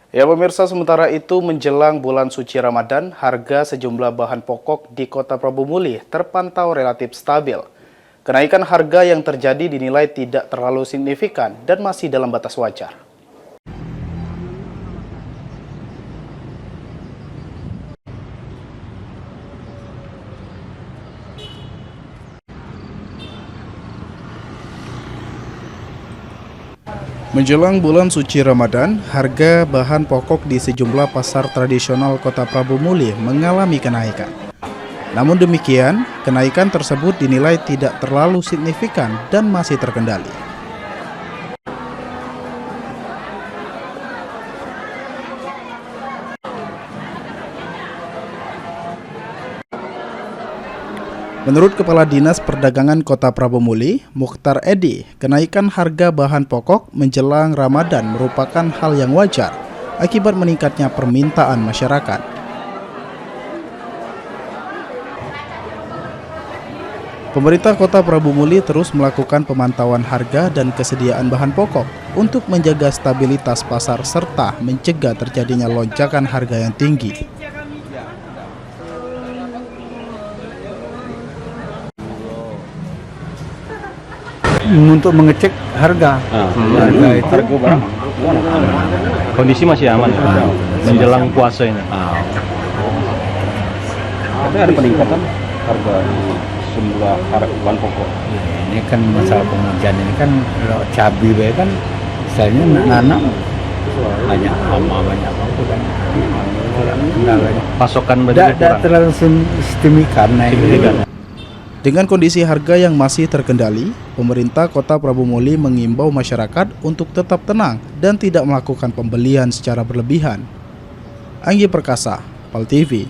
Ya pemirsa, sementara itu menjelang bulan suci Ramadan, harga sejumlah bahan pokok di Kota Prabu Muli terpantau relatif stabil. Kenaikan harga yang terjadi dinilai tidak terlalu signifikan dan masih dalam batas wajar. Menjelang bulan suci Ramadan, harga bahan pokok di sejumlah pasar tradisional Kota Prabu Muli mengalami kenaikan. Namun demikian, kenaikan tersebut dinilai tidak terlalu signifikan dan masih terkendali. Menurut Kepala Dinas Perdagangan Kota Prabu Muli, Mukhtar Edi, kenaikan harga bahan pokok menjelang Ramadan merupakan hal yang wajar akibat meningkatnya permintaan masyarakat. Pemerintah Kota Prabu Muli terus melakukan pemantauan harga dan kesediaan bahan pokok untuk menjaga stabilitas pasar serta mencegah terjadinya lonjakan harga yang tinggi. Untuk mengecek harga. Harga itu Harga barang kondisi masih aman ya? Menjelang puasa ini. Tapi ada peningkatan harga di sejumlah bahan pokok. ini kan masalah pengujian ini kan kalau cabai kan misalnya nanam banyak banyak apa kan. Pasokan Tidak terlalu signifikan ini. Dengan kondisi harga yang masih terkendali, pemerintah Kota Prabu Muli mengimbau masyarakat untuk tetap tenang dan tidak melakukan pembelian secara berlebihan. Anggi Perkasa, PAL TV.